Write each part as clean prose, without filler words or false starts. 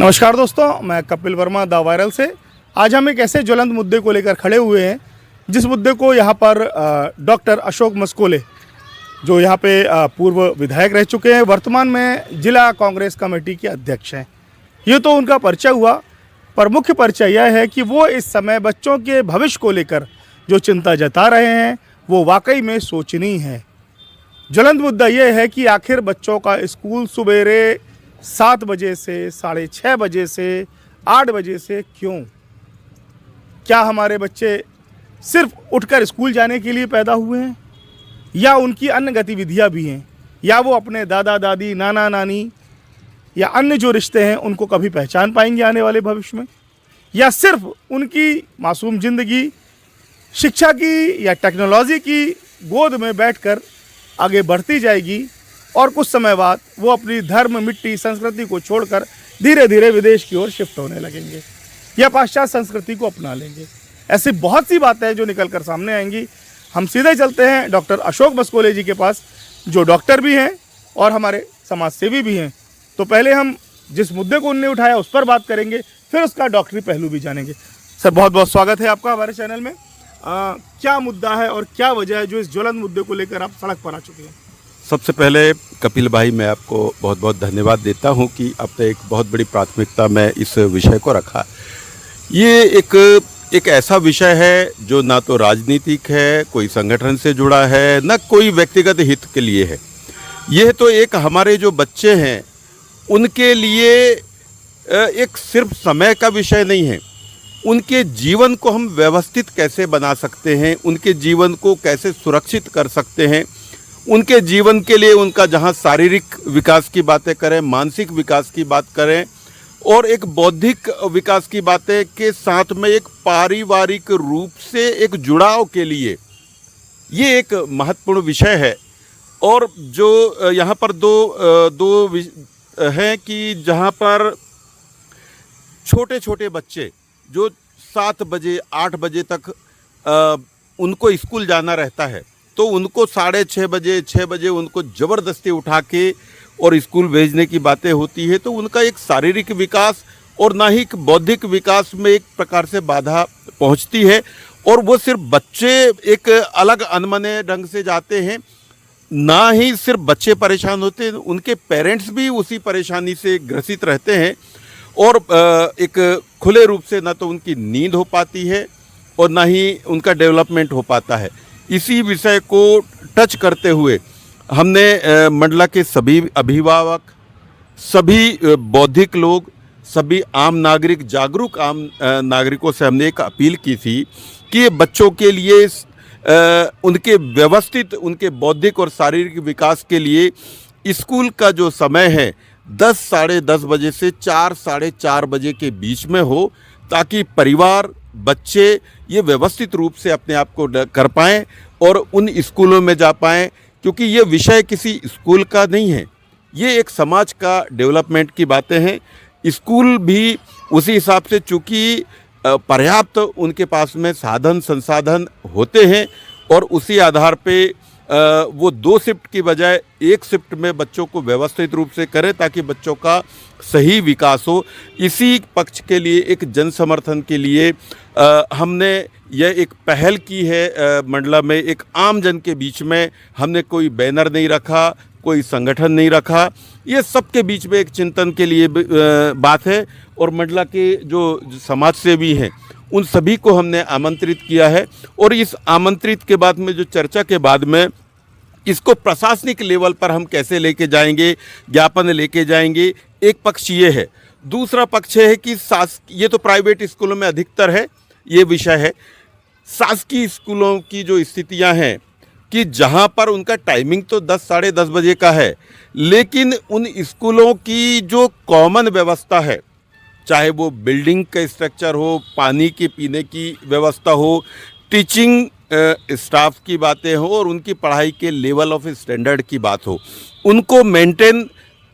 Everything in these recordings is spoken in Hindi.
नमस्कार दोस्तों, मैं कपिल वर्मा द वायरल से। आज हम एक ऐसे ज्वलंत मुद्दे को लेकर खड़े हुए हैं जिस मुद्दे को यहाँ पर डॉक्टर अशोक मस्कोले, जो यहाँ पे पूर्व विधायक रह चुके हैं, वर्तमान में जिला कांग्रेस कमेटी के अध्यक्ष हैं। ये तो उनका परिचय हुआ, पर मुख्य परिचय यह है कि वो इस समय बच्चों के भविष्य को लेकर जो चिंता जता रहे हैं वो वाकई में सोचनीय है। ज्वलंत मुद्दा यह है कि आखिर बच्चों का स्कूल सवेरे 7 बजे से 6:30 बजे से 8 बजे से क्यों? क्या हमारे बच्चे सिर्फ उठकर स्कूल जाने के लिए पैदा हुए हैं, या उनकी अन्य गतिविधियां भी हैं, या वो अपने दादा दादी, नाना नानी या अन्य जो रिश्ते हैं उनको कभी पहचान पाएंगे आने वाले भविष्य में, या सिर्फ उनकी मासूम जिंदगी शिक्षा की या टेक्नोलॉजी की गोद में बैठकर आगे बढ़ती जाएगी और कुछ समय बाद वो अपनी धर्म, मिट्टी, संस्कृति को छोड़कर धीरे धीरे विदेश की ओर शिफ्ट होने लगेंगे या पाश्चात्य संस्कृति को अपना लेंगे। ऐसी बहुत सी बातें हैं जो निकल कर सामने आएंगी। हम सीधे चलते हैं डॉक्टर अशोक मस्कोले जी के पास, जो डॉक्टर भी हैं और हमारे समाज सेवी भी हैं। तो पहले हम जिस मुद्दे को उनने उठाया उस पर बात करेंगे, फिर उसका डॉक्टरी पहलू भी जानेंगे। सर, बहुत बहुत स्वागत है आपका हमारे चैनल में। क्या मुद्दा है और क्या वजह है जो इस ज्वलंत मुद्दे को लेकर आप सड़क पर आ चुके हैं? सबसे पहले कपिल भाई, मैं आपको बहुत बहुत धन्यवाद देता हूं कि आपने एक बहुत बड़ी प्राथमिकता में इस विषय को रखा। ये एक ऐसा विषय है जो ना तो राजनीतिक है, कोई संगठन से जुड़ा है, ना कोई व्यक्तिगत हित के लिए है। यह तो एक हमारे जो बच्चे हैं उनके लिए एक सिर्फ समय का विषय नहीं है। उनके जीवन को हम व्यवस्थित कैसे बना सकते हैं, उनके जीवन को कैसे सुरक्षित कर सकते हैं, उनके जीवन के लिए उनका जहां शारीरिक विकास की बातें करें, मानसिक विकास की बात करें और एक बौद्धिक विकास की बातें के साथ में एक पारिवारिक रूप से एक जुड़ाव के लिए ये एक महत्वपूर्ण विषय है। और जो यहाँ पर दो हैं कि जहाँ पर छोटे छोटे बच्चे जो 7 बजे 8 बजे तक उनको स्कूल जाना रहता है, तो उनको 6:30 बजे 6 बजे उनको ज़बरदस्ती उठा के और स्कूल भेजने की बातें होती है, तो उनका एक शारीरिक विकास और ना ही एक बौद्धिक विकास में एक प्रकार से बाधा पहुंचती है। और वो सिर्फ बच्चे एक अलग अनमने ढंग से जाते हैं, ना ही सिर्फ बच्चे परेशान होते हैं, उनके पेरेंट्स भी उसी परेशानी से ग्रसित रहते हैं और एक खुले रूप से ना तो उनकी नींद हो पाती है और ना ही उनका डेवलपमेंट हो पाता है। इसी विषय को टच करते हुए हमने मंडला के सभी अभिभावक, सभी बौद्धिक लोग, सभी आम नागरिक, जागरूक आम नागरिकों से हमने एक अपील की थी कि बच्चों के लिए उनके व्यवस्थित, उनके बौद्धिक और शारीरिक विकास के लिए स्कूल का जो समय है 10 साढ़े 10 बजे से 4 साढ़े 4 बजे के बीच में हो, ताकि परिवार, बच्चे ये व्यवस्थित रूप से अपने आप को कर पाएँ और उन स्कूलों में जा पाएँ। क्योंकि ये विषय किसी स्कूल का नहीं है, ये एक समाज का डेवलपमेंट की बातें हैं। स्कूल भी उसी हिसाब से, चूँकि पर्याप्त उनके पास में साधन संसाधन होते हैं और उसी आधार पे वो 2 शिफ्ट की बजाय 1 शिफ्ट में बच्चों को व्यवस्थित रूप से करें ताकि बच्चों का सही विकास हो। इसी पक्ष के लिए, एक जन समर्थन के लिए हमने यह एक पहल की है। मंडला में एक आम जन के बीच में हमने कोई बैनर नहीं रखा, कोई संगठन नहीं रखा, ये सबके बीच में एक चिंतन के लिए बात है। और मंडला के जो समाज सेवी हैं उन सभी को हमने आमंत्रित किया है। और इस आमंत्रित के बाद में जो चर्चा के बाद में इसको प्रशासनिक लेवल पर हम कैसे लेके जाएंगे, ज्ञापन लेके जाएंगे, एक पक्ष ये है। दूसरा पक्ष है कि ये तो प्राइवेट स्कूलों में अधिकतर है ये विषय है। शासकीय स्कूलों की जो स्थितियां हैं कि जहां पर उनका टाइमिंग तो 10 साढ़े 10 बजे का है, लेकिन उन स्कूलों की जो कॉमन व्यवस्था है, चाहे वो बिल्डिंग का स्ट्रक्चर हो, पानी के पीने की व्यवस्था हो, टीचिंग स्टाफ की बातें हो और उनकी पढ़ाई के लेवल ऑफ स्टैंडर्ड की बात हो, उनको मेंटेन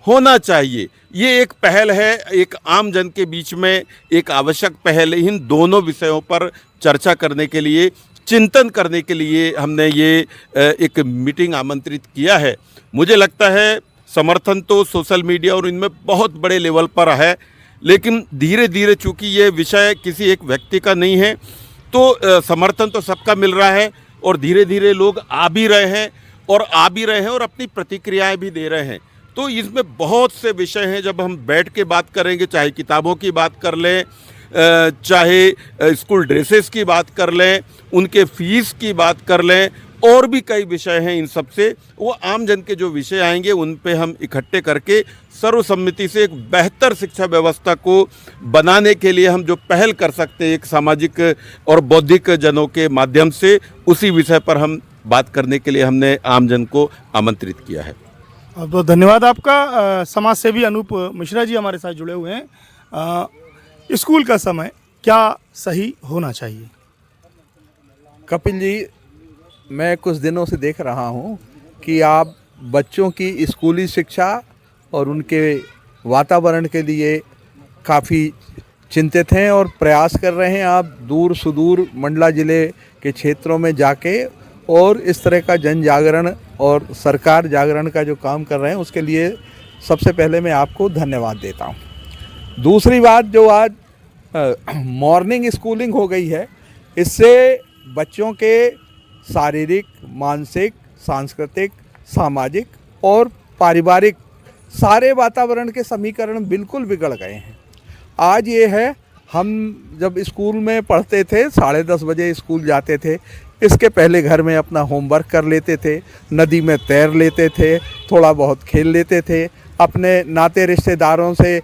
होना चाहिए। ये एक पहल है, एक आम जन के बीच में एक आवश्यक पहल है। इन दोनों विषयों पर चर्चा करने के लिए, चिंतन करने के लिए हमने ये एक मीटिंग आमंत्रित किया है। मुझे लगता है समर्थन तो सोशल मीडिया और इनमें बहुत बड़े लेवल पर है। लेकिन धीरे धीरे चूंकि ये विषय किसी एक व्यक्ति का नहीं है, तो समर्थन तो सबका मिल रहा है और धीरे धीरे लोग आ भी रहे हैं और अपनी प्रतिक्रियाएं भी दे रहे हैं। तो इसमें बहुत से विषय हैं, जब हम बैठ के बात करेंगे, चाहे किताबों की बात कर लें, चाहे स्कूल ड्रेसेस की बात कर लें, उनके फीस की बात कर लें, और भी कई विषय हैं। इन सब से वो आम जन के जो विषय आएंगे उन पे हम इकट्ठे करके सर्वसम्मति से एक बेहतर शिक्षा व्यवस्था को बनाने के लिए हम जो पहल कर सकते हैं एक सामाजिक और बौद्धिक जनों के माध्यम से, उसी विषय पर हम बात करने के लिए हमने आम जन को आमंत्रित किया है। बहुत बहुत धन्यवाद आपका। समाज सेवी अनूप मिश्रा जी हमारे साथ जुड़े हुए हैं। स्कूल का समय क्या सही होना चाहिए? कपिल जी, मैं कुछ दिनों से देख रहा हूँ कि आप बच्चों की स्कूली शिक्षा और उनके वातावरण के लिए काफ़ी चिंतित हैं और प्रयास कर रहे हैं। आप दूर सुदूर मंडला ज़िले के क्षेत्रों में जाके और इस तरह का जन जागरण और सरकार जागरण का जो काम कर रहे हैं, उसके लिए सबसे पहले मैं आपको धन्यवाद देता हूँ। दूसरी बात, जो आज मॉर्निंग स्कूलिंग हो गई है, इससे बच्चों के शारीरिक, मानसिक, सांस्कृतिक, सामाजिक और पारिवारिक सारे वातावरण के समीकरण बिल्कुल बिगड़ गए हैं। आज ये है, हम जब स्कूल में पढ़ते थे 10:30 बजे स्कूल जाते थे, इसके पहले घर में अपना होमवर्क कर लेते थे, नदी में तैर लेते थे, थोड़ा बहुत खेल लेते थे, अपने नाते रिश्तेदारों से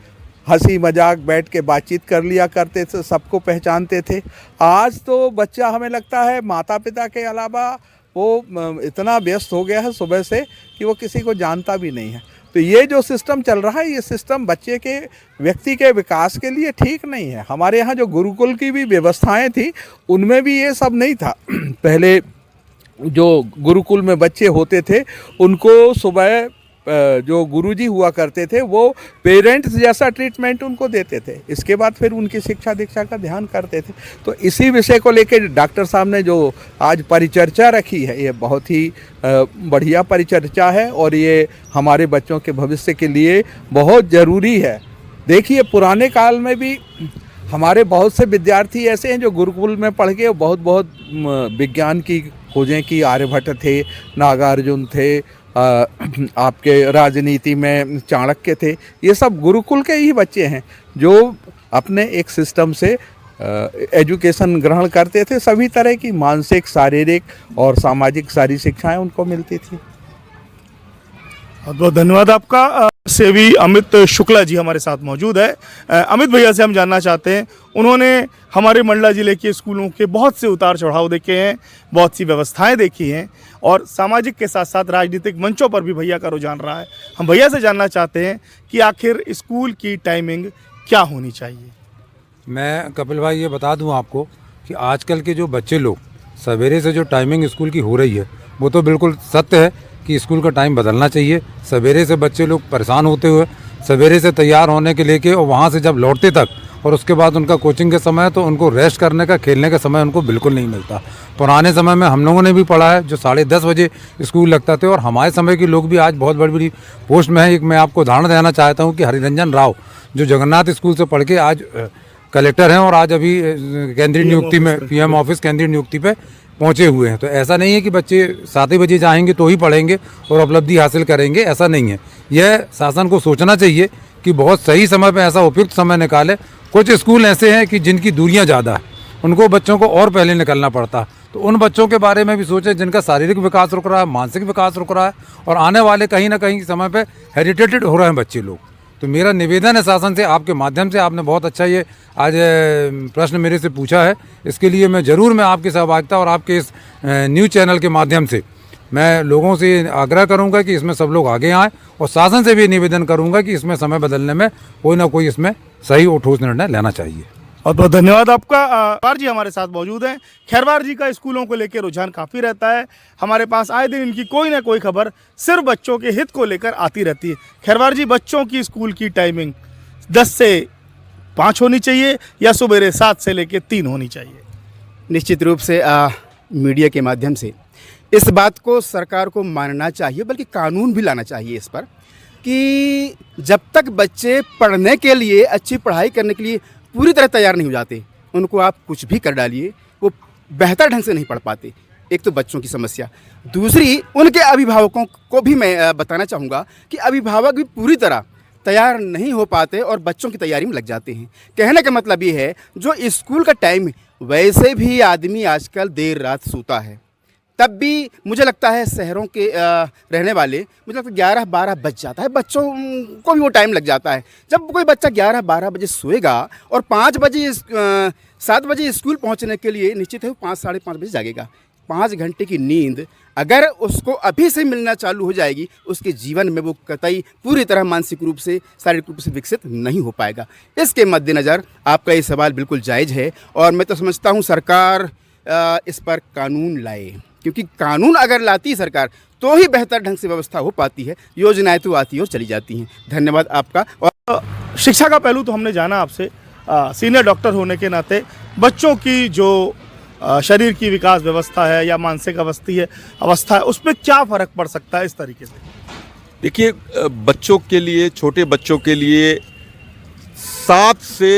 हंसी मजाक बैठ के बातचीत कर लिया करते थे, सबको पहचानते थे। आज तो बच्चा, हमें लगता है माता पिता के अलावा वो इतना व्यस्त हो गया है सुबह से कि वो किसी को जानता भी नहीं है। तो ये जो सिस्टम चल रहा है, ये सिस्टम बच्चे के, व्यक्ति के विकास के लिए ठीक नहीं है। हमारे यहाँ जो गुरुकुल की भी व्यवस्थाएं थी, उनमें भी ये सब नहीं था। पहले जो गुरुकुल में बच्चे होते थे, उनको सुबह जो गुरुजी हुआ करते थे, वो पेरेंट्स जैसा ट्रीटमेंट उनको देते थे। इसके बाद फिर उनकी शिक्षा दीक्षा का ध्यान करते थे। तो इसी विषय को लेकर डॉक्टर साहब ने जो आज परिचर्चा रखी है, ये बहुत ही बढ़िया परिचर्चा है और ये हमारे बच्चों के भविष्य के लिए बहुत ज़रूरी है। देखिए, पुराने काल में भी हमारे बहुत से विद्यार्थी ऐसे हैं जो गुरुकुल में पढ़ के बहुत विज्ञान की खोजें की। आर्यभट्ट थे, नागार्जुन थे, आपके राजनीति में चाणक्य थे। ये सब गुरुकुल के ही बच्चे हैं जो अपने एक सिस्टम से एजुकेशन ग्रहण करते थे। सभी तरह की मानसिक, शारीरिक और सामाजिक सारी शिक्षाएं उनको मिलती थी। बहुत बहुत धन्यवाद आपका। सेवी अमित शुक्ला जी हमारे साथ मौजूद है। अमित भैया से हम जानना चाहते हैं, उन्होंने हमारे मंडला ज़िले के स्कूलों के बहुत से उतार चढ़ाव देखे हैं, बहुत सी व्यवस्थाएं देखी हैं और सामाजिक के साथ साथ राजनीतिक मंचों पर भी भैया का रुझान रहा है। हम भैया से जानना चाहते हैं कि आखिर स्कूल की टाइमिंग क्या होनी चाहिए? मैं कपिल भाई ये बता दूं आपको कि आजकल के जो बच्चे लोग सवेरे से जो टाइमिंग स्कूल की हो रही है, वो तो बिल्कुल सत्य है कि स्कूल का टाइम बदलना चाहिए। सवेरे से बच्चे लोग परेशान होते हुए सवेरे से तैयार होने के लेके और वहाँ से जब लौटते तक और उसके बाद उनका कोचिंग के समय, तो उनको रेस्ट करने का, खेलने का समय उनको बिल्कुल नहीं मिलता। पुराने समय में हम लोगों ने भी पढ़ा है, जो 10:30 बजे स्कूल लगता थे और हमारे समय के लोग भी आज बहुत बड़ी बड़ी पोस्ट में है। एक मैं आपको उदाहरण देना चाहता हूँ कि हरिरंजन राव जो जगन्नाथ स्कूल से पढ़ के आज कलेक्टर हैं और आज अभी केंद्रीय नियुक्ति में, PM ऑफिस केंद्रीय नियुक्ति पे पहुंचे हुए हैं। तो ऐसा नहीं है कि बच्चे 7 बजे जाएंगे तो ही पढ़ेंगे और उपलब्धि हासिल करेंगे, ऐसा नहीं है। यह शासन को सोचना चाहिए कि बहुत सही समय पे ऐसा उपयुक्त समय निकाले। कुछ स्कूल ऐसे हैं कि जिनकी दूरियां ज़्यादा है, उनको बच्चों को और पहले निकलना पड़ता, तो उन बच्चों के बारे में भी सोचें जिनका शारीरिक विकास रुक रहा है, मानसिक विकास रुक रहा है और आने वाले कहीं ना कहीं समय पे हेरिटेटेड हो रहे हैं बच्चे लोग। तो मेरा निवेदन है शासन से, आपके माध्यम से, आपने बहुत अच्छा ये आज प्रश्न मेरे से पूछा है, इसके लिए मैं ज़रूर आपकी सहभागिता और आपके इस न्यूज़ चैनल के माध्यम से मैं लोगों से आग्रह करूंगा कि इसमें सब लोग आगे आएँ और शासन से भी निवेदन करूंगा कि इसमें समय बदलने में कोई ना कोई इसमें सही और ठोस निर्णय लेना चाहिए। बहुत बहुत धन्यवाद आपका। खैरवार जी हमारे साथ मौजूद हैं। खैरवार जी का स्कूलों को लेकर रुझान काफ़ी रहता है, हमारे पास आए दिन इनकी कोई ना कोई खबर सिर्फ बच्चों के हित को लेकर आती रहती है। खैरवार जी, बच्चों की स्कूल की टाइमिंग 10 से 5 होनी चाहिए या सुबह 7 से लेकर 3 होनी चाहिए? निश्चित रूप से मीडिया के माध्यम से इस बात को सरकार को मानना चाहिए, बल्कि कानून भी लाना चाहिए इस पर। कि जब तक बच्चे पढ़ने के लिए, अच्छी पढ़ाई करने के लिए पूरी तरह तैयार नहीं हो जाते, उनको आप कुछ भी कर डालिए, वो बेहतर ढंग से नहीं पढ़ पाते। एक तो बच्चों की समस्या, दूसरी उनके अभिभावकों को भी मैं बताना चाहूँगा कि अभिभावक भी पूरी तरह तैयार नहीं हो पाते और बच्चों की तैयारी में लग जाते हैं। कहने का मतलब ये है, जो स्कूल का टाइम वैसे भी आदमी आजकल देर रात सोता है, तब भी मुझे लगता है शहरों के रहने वाले, मुझे लगता है 11-12 बज जाता है, बच्चों को भी वो टाइम लग जाता है। जब कोई बच्चा 11-12 बजे सोएगा और 7 बजे स्कूल पहुंचने के लिए निश्चित है 5-5:30 बजे जागेगा। 5 घंटे की नींद अगर उसको अभी से मिलना चालू हो जाएगी, उसके जीवन में वो कतई पूरी तरह मानसिक रूप से, शारीरिक रूप से विकसित नहीं हो पाएगा। इसके मद्देनज़र आपका ये सवाल बिल्कुल जायज़ है और मैं तो समझता हूँ सरकार इस पर कानून लाए, क्योंकि कानून अगर लाती सरकार तो ही बेहतर ढंग से व्यवस्था हो पाती है। योजनाएं तो आती और चली जाती हैं। धन्यवाद आपका। और शिक्षा का पहलू तो हमने जाना आपसे, सीनियर डॉक्टर होने के नाते बच्चों की जो शरीर की विकास व्यवस्था है या मानसिक अवस्था है, उस पर क्या फ़र्क पड़ सकता है इस तरीके से? देखिए, बच्चों के लिए, छोटे बच्चों के लिए 7 से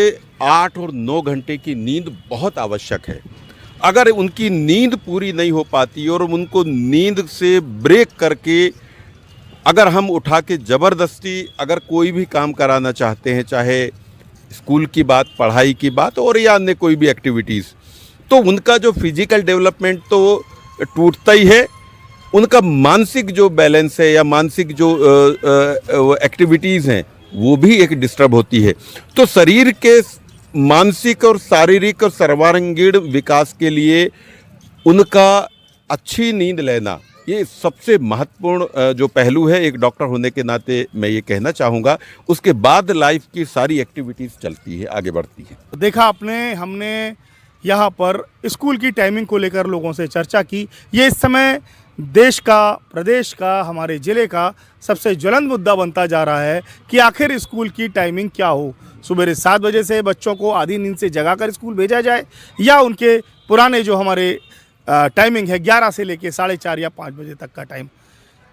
8 और 9 घंटे की नींद बहुत आवश्यक है। अगर उनकी नींद पूरी नहीं हो पाती और उनको नींद से ब्रेक करके अगर हम उठा के ज़बरदस्ती अगर कोई भी काम कराना चाहते हैं, चाहे स्कूल की बात, पढ़ाई की बात और या अन्य कोई भी एक्टिविटीज़, तो उनका जो फिजिकल डेवलपमेंट तो टूटता ही है, उनका मानसिक जो बैलेंस है या मानसिक जो एक्टिविटीज़ हैं वो भी एक डिस्टर्ब होती है। तो शरीर के मानसिक और शारीरिक और सर्वांगीण विकास के लिए उनका अच्छी नींद लेना ये सबसे महत्वपूर्ण जो पहलू है एक डॉक्टर होने के नाते मैं ये कहना चाहूँगा। उसके बाद लाइफ की सारी एक्टिविटीज़ चलती है, आगे बढ़ती है। देखा आपने, हमने यहाँ पर स्कूल की टाइमिंग को लेकर लोगों से चर्चा की। ये इस समय देश का, प्रदेश का, हमारे ज़िले का सबसे ज्वलंत मुद्दा बनता जा रहा है कि आखिर स्कूल की टाइमिंग क्या हो। सुबह 7 बजे से बच्चों को आधी नींद से जगाकर स्कूल भेजा जाए या उनके पुराने जो हमारे टाइमिंग है 11 से लेके 4:30 या 5 बजे तक का टाइम।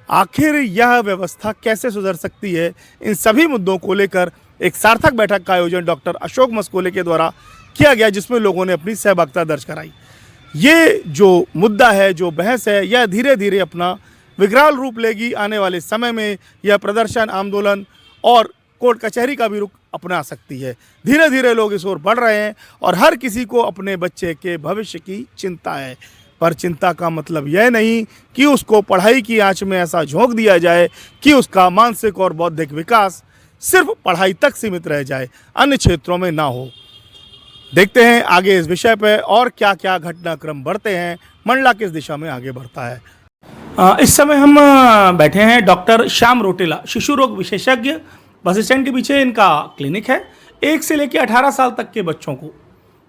आखिर यह व्यवस्था कैसे सुधर सकती है, इन सभी मुद्दों को लेकर एक सार्थक बैठक का आयोजन डॉक्टर अशोक मस्कोले के द्वारा किया गया, जिसमें लोगों ने अपनी सहभागिता दर्ज कराई। ये जो मुद्दा है, जो बहस है, यह धीरे धीरे अपना विकराल रूप लेगी। आने वाले समय में यह प्रदर्शन, आंदोलन और कोर्ट कचहरी का भी रुख अपना सकती है। धीरे धीरे लोग इस ओर बढ़ रहे हैं और हर किसी को अपने बच्चे के भविष्य की चिंता है। पर चिंता का मतलब यह नहीं कि उसको पढ़ाई की आंच में ऐसा झोंक दिया जाए कि उसका मानसिक और बौद्धिक विकास सिर्फ पढ़ाई तक सीमित रह जाए, अन्य क्षेत्रों में ना हो। देखते हैं आगे इस विषय पर और क्या क्या घटनाक्रम बढ़ते हैं, मंडला किस दिशा में आगे बढ़ता है। इस समय हम बैठे हैं डॉक्टर श्याम रोटेला, शिशु रोग विशेषज्ञ। बस स्टैंड के पीछे इनका क्लिनिक है। 1 से लेकर 18 साल तक के बच्चों को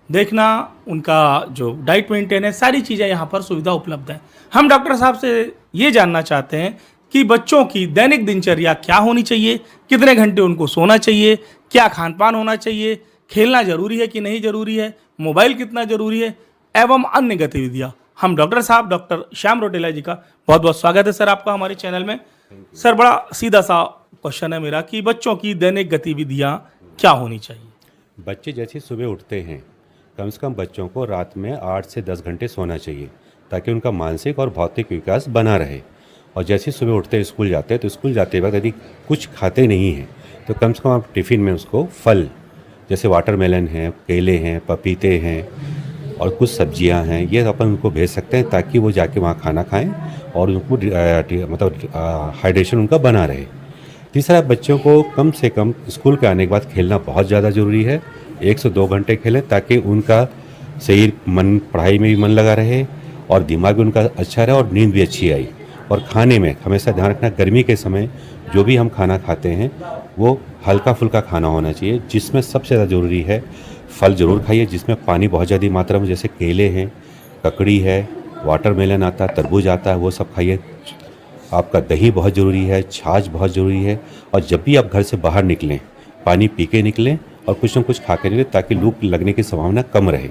देखना, उनका जो डाइट मेंटेन है, सारी चीज़ें यहाँ पर सुविधा उपलब्ध है। हम डॉक्टर साहब से ये जानना चाहते हैं कि बच्चों की दैनिक दिनचर्या क्या होनी चाहिए, कितने घंटे उनको सोना चाहिए, क्या खान पान होना चाहिए, खेलना ज़रूरी है कि नहीं ज़रूरी है, मोबाइल कितना ज़रूरी है, एवं अन्य गतिविधियाँ। हम डॉक्टर साहब, डॉक्टर श्याम रोटेला जी का बहुत बहुत स्वागत है सर आपका हमारे चैनल में। सर, बड़ा सीधा सा क्वेश्चन है मेरा कि बच्चों की दैनिक गतिविधियाँ क्या होनी चाहिए? बच्चे जैसे सुबह उठते हैं, कम से कम बच्चों को रात में 8 से 10 घंटे सोना चाहिए ताकि उनका मानसिक और भौतिक विकास बना रहे। और जैसे सुबह उठते हैं, स्कूल जाते हैं, तो स्कूल जाते वक्त यदि कुछ खाते नहीं हैं तो कम से कम आप टिफ़िन में उसको फल जैसे वाटरमेलन है, केले हैं, पपीते हैं और कुछ सब्जियां हैं, ये अपन उनको भेज सकते हैं ताकि वो जाके वहाँ खाना खाएं और उनको मतलब हाइड्रेशन उनका बना रहे। तीसरा, बच्चों को कम से कम स्कूल के आने के बाद खेलना बहुत ज़्यादा ज़रूरी है। 1 से 2 घंटे खेलें ताकि उनका शरीर, मन, पढ़ाई में भी मन लगा रहे और दिमाग भी उनका अच्छा रहे और नींद भी अच्छी आई। और खाने में हमेशा ध्यान रखना, गर्मी के समय जो भी हम खाना खाते हैं वो हल्का फुल्का खाना होना चाहिए, जिसमें सबसे ज़्यादा ज़रूरी है फल ज़रूर खाइए जिसमें पानी बहुत ज़्यादा मात्रा में, जैसे केले हैं, ककड़ी है, वाटरमेलन आता है, तरबूज आता है, वो सब खाइए। आपका दही बहुत ज़रूरी है, छाछ बहुत ज़रूरी है। और जब भी आप घर से बाहर निकलें, पानी पी के निकलें और कुछ न कुछ खा के निकलें ताकि लू लगने की संभावना कम रहे।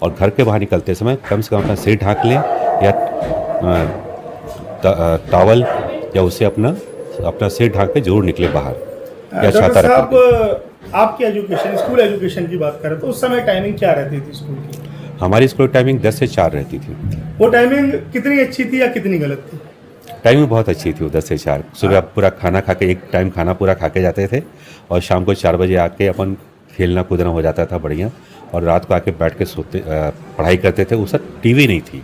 और घर के बाहर निकलते समय कम से कम अपना सिर ढाँक लें या टॉवल या उससे अपना अपना सिर ढांक के जरूर निकले बाहर या डॉक्टर छाता रख साहब, करके। आपकी एजुकेशन, स्कूल एजुकेशन की बात करें तो उस समय टाइमिंग क्या रहती थी स्कूल की? हमारी स्कूल टाइमिंग 10 से 4 रहती थी। वो टाइमिंग कितनी अच्छी थी या कितनी गलत थी? टाइमिंग बहुत अच्छी थी वो 10 से 4। सुबह आप पूरा खाना खा के, एक टाइम खाना पूरा खा के जाते थे और शाम को 4 बजे आके अपन खेलना कूदना हो जाता था बढ़िया, और रात को आके बैठ के सोते पढ़ाई करते थे। उस वक्त टीवी नहीं थी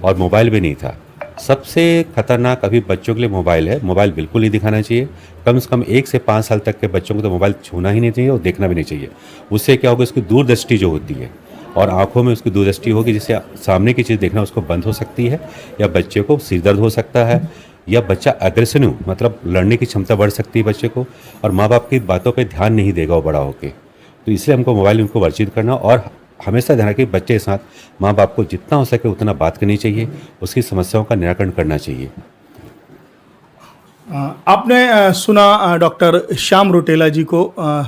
और मोबाइल भी नहीं था। सबसे खतरनाक अभी बच्चों के लिए मोबाइल है। मोबाइल बिल्कुल नहीं दिखाना चाहिए। कम से कम 1 से 5 साल तक के बच्चों को तो मोबाइल छूना ही नहीं चाहिए और देखना भी नहीं चाहिए। उससे क्या होगा, उसकी दूरदृष्टि जो होती है और आंखों में उसकी दूरदृष्टि होगी, जिससे सामने की चीज़ देखना उसको बंद हो सकती है, या बच्चे को सिर दर्द हो सकता है, या बच्चा अग्रेसिव मतलब लड़ने की क्षमता बढ़ सकती है बच्चे को, और माँ बाप की बातों पे ध्यान नहीं देगा वो बड़ा होके। तो इसलिए हमको मोबाइल उनको वर्जित करना और हमेशा ध्यान रखें बच्चे के साथ माँ बाप को जितना हो सके उतना बात करनी चाहिए, उसकी समस्याओं का निराकरण करना चाहिए। आपने सुना डॉक्टर श्याम रोटेला जी को।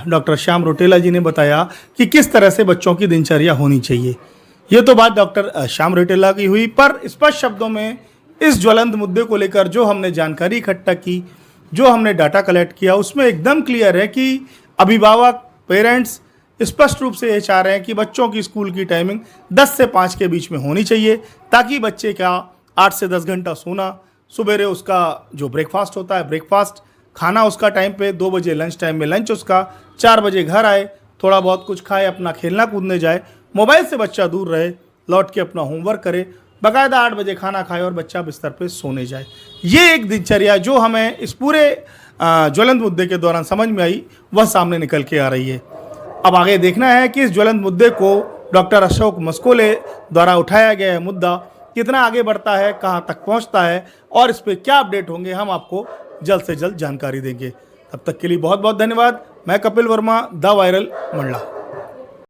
डॉक्टर श्याम रोटेला जी ने बताया कि किस तरह से बच्चों की दिनचर्या होनी चाहिए। ये तो बात डॉक्टर श्याम रोटेला की हुई, पर स्पष्ट शब्दों में इस ज्वलंत मुद्दे को लेकर जो हमने जानकारी इकट्ठा की, जो हमने डाटा कलेक्ट किया, उसमें एकदम क्लियर है कि अभिभावक, पेरेंट्स स्पष्ट रूप से ये चाह रहे हैं कि बच्चों की स्कूल की टाइमिंग 10 से 5 के बीच में होनी चाहिए, ताकि बच्चे का 8 से 10 घंटा सोना, सुबेरे उसका जो ब्रेकफास्ट होता है ब्रेकफास्ट, खाना उसका टाइम पे, 2 बजे लंच टाइम में लंच उसका, 4 बजे घर आए, थोड़ा बहुत कुछ खाए, अपना खेलना कूदने जाए, मोबाइल से बच्चा दूर रहे, लौट के अपना होमवर्क करे, बाकायदा 8 बजे खाना खाए और बच्चा बिस्तर पे सोने जाए। ये एक दिनचर्या जो हमें इस पूरे ज्वलंत मुद्दे के दौरान समझ में आई, वह सामने निकल के आ रही है। अब आगे देखना है कि इस ज्वलंत मुद्दे को डॉक्टर अशोक मस्कोले द्वारा उठाया गया मुद्दा कितना आगे बढ़ता है, कहाँ तक पहुँचता है और इस पर क्या अपडेट होंगे, हम आपको जल्द से जल्द जानकारी देंगे। तब तक के लिए बहुत बहुत धन्यवाद। मैं कपिल वर्मा, द वायरल मंडला।